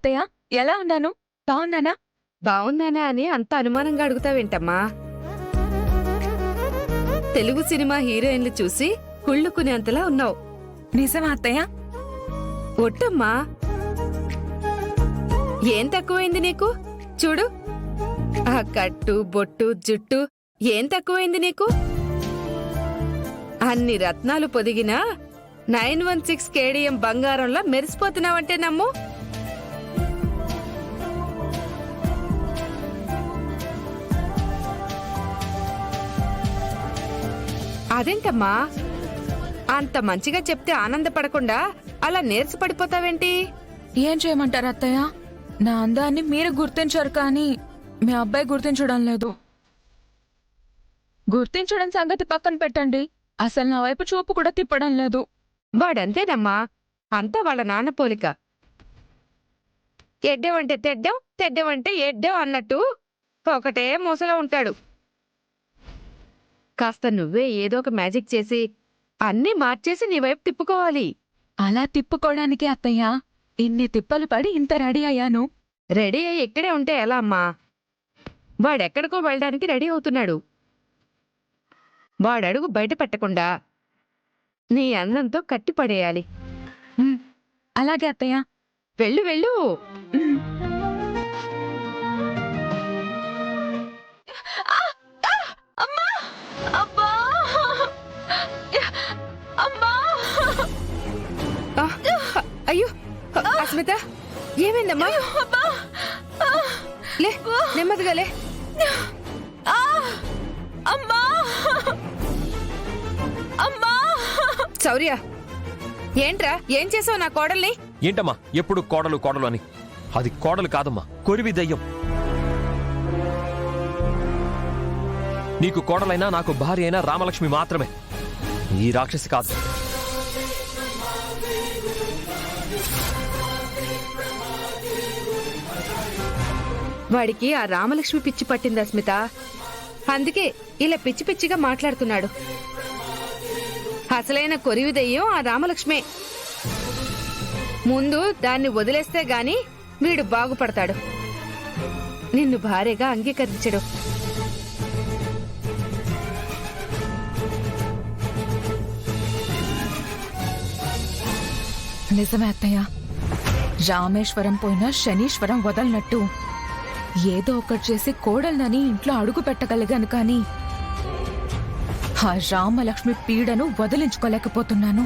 అత్తయ్య, ఎలా ఉన్నాను? బాగున్నానా? బావున్నానా అని అంత అనుమానంగా అడుగుతావేంటమ్మా? తెలుగు సినిమా హీరోయిన్లు చూసి కుళ్ళుకునేంతలా ఉన్నావు. నిజమా అత్తయ్య? ఒట్టమ్మా. ఏం తక్కువైంది నీకు? చూడు, ఆ కట్టు బొట్టు జుట్టు ఏం తక్కువైంది నీకు? అన్ని రత్నాలు పొదిగినా 916 కేడిఎం బంగారంలా మెరిసిపోతున్నావంటే నమ్ము. అదేంటమ్మా, అంత మంచిగా చెప్తే ఆనందపడకుండా అలా నీరసపడిపోతావేంటి? ఏం చేయమంటారు అత్తయ్య? నా అందాన్ని మీరు గుర్తించారు కానీ మీ అబ్బాయి గుర్తించడం లేదు. గుర్తించడం సంగతి పక్కన పెట్టండి, అసలు నా వైపు చూపు కూడా తిప్పడం లేదు. వాడంతేనమ్మా, అంతా వాళ్ళ నాన్న పోలిక. ఎడ్డెవంటే తెడ్డెం, తెడ్డెవంటే ఎడ్డెం అన్నట్టు ఒకటే మూసలో ఉంటాడు. కాస్త నువ్వే ఏదో ఒక మ్యాజిక్ చేసి అన్నీ మార్చేసి నీ వైపు తిప్పుకోవాలి. అలా తిప్పుకోవడానికి అత్తయ్య ఇన్ని తిప్పలు పడి ఇంత రెడీ అయ్యాను. రెడీ అయ్యి ఇక్కడే ఉంటే ఎలా అమ్మా? వాడెక్కడికో వెళ్ళడానికి రెడీ అవుతున్నాడు. వాడడుగు బయట పెట్టకుండా నీ అందంతో కట్టిపడేయాలి. అలాగే అత్తయ్య. వెళ్ళు వెళ్ళు. అయ్యో అస్మిత, ఏమైందమ్మా? లే, నెమ్మదిగా లే. శౌర్య, ఏంట్రా, ఏం చేసావు నా కోడల్ని? ఏంటమ్మా ఎప్పుడు కోడలు కోడలు అని? అది కోడలు కాదమ్మా, కొరివి దయ్యం. నీకు కోడలైనా నాకు భార్య అయినా రామలక్ష్మి మాత్రమే, ఈ రాక్షసి కాదు. వాడికి ఆ రామలక్ష్మి పిచ్చి పట్టింది అస్మిత. అందుకే ఇలా పిచ్చి పిచ్చిగా మాట్లాడుతున్నాడు. అసలైన కొరివి దెయ్యం ఆ రామలక్ష్మే. ముందు దాన్ని వదిలేస్తే గాని వీడు బాగుపడతాడు. నిన్ను భార్యగా అంగీకరించడు. నిజమే అత్తయ్య, రామేశ్వరం పోయినా శనీశ్వరం వదలనట్టు ఏదో ఒకటి చేసి కోడల్నని ఇంట్లో అడుగు పెట్టగలిగాను కానీ ఆ రామలక్ష్మి పీడను వదిలించుకోలేకపోతున్నాను.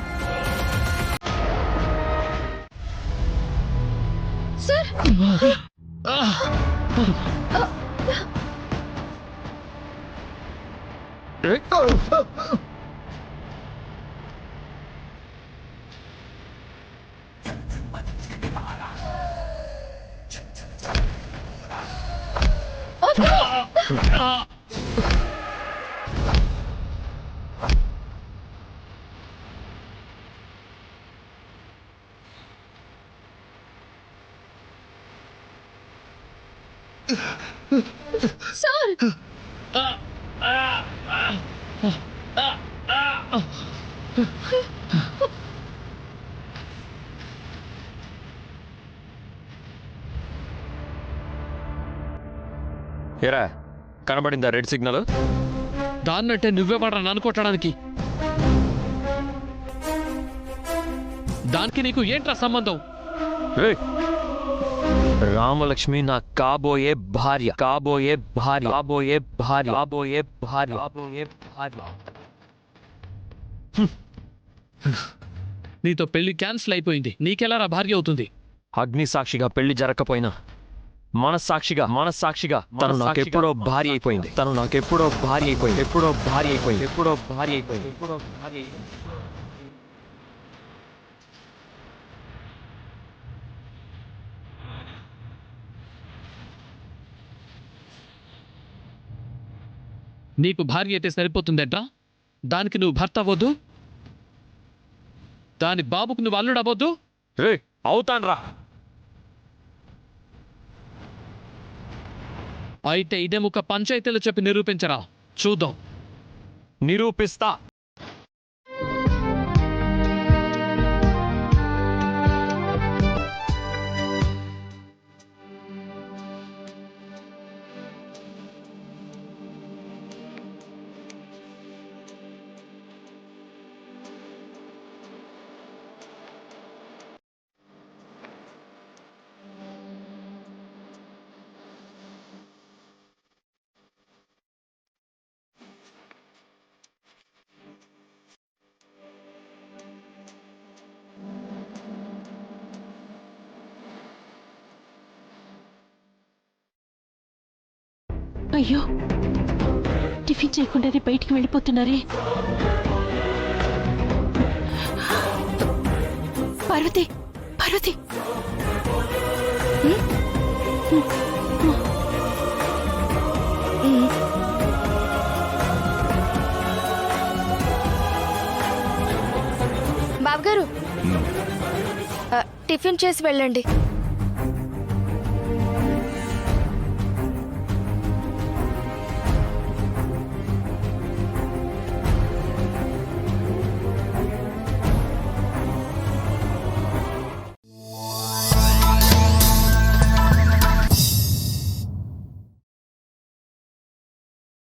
ఏరా, కనబడిందా రెడ్ సిగ్నల్? దాన్నంటే నువ్వే వాడరా నన్ను కొట్టడానికి? దానికి నీకు ఏంట్రా సంబంధం? రామలక్ష్మి నా కాబోయే భార్య, కాబోయే భార్య, కాబోయే భార్య, కాబోయే భార్య, కాబోయే భార్య. నీతో పెళ్లి క్యాన్సిల్ అయిపోయింది, నీకెలా భార్య అవుతుంది? అగ్ని సాక్షిగా పెళ్లి జరగకపోయినా మనస్సాక్షిగా తను నాకెప్పుడో భార్య అయిపోయింది. తను నాకెప్పుడో భార్య అయిపోయింది. ఎప్పుడో భార్య అయిపోయింది. ఎప్పుడో భార్య అయిపోయింది. ఎప్పుడో భార్య అయిపోయింది. నీకు భార్య అయితే సరిపోతుందేంట్రా? దానికి నువ్వు భర్త అవ్వద్దు? దాని బాబుకు నువ్వు అల్లుడు అవ్వద్దు? అవుతాన్రా. అయితే ఇదే ముక్క పంచాయతీలో చెప్పి నిరూపించరా, చూద్దాం. నిరూపిస్తా. అయ్యో టిఫిన్ చేయకుండానే బయటికి వెళ్ళిపోతున్నారే. పార్వతి పార్వతి బాబుగారు టిఫిన్ చేసి వెళ్ళండి.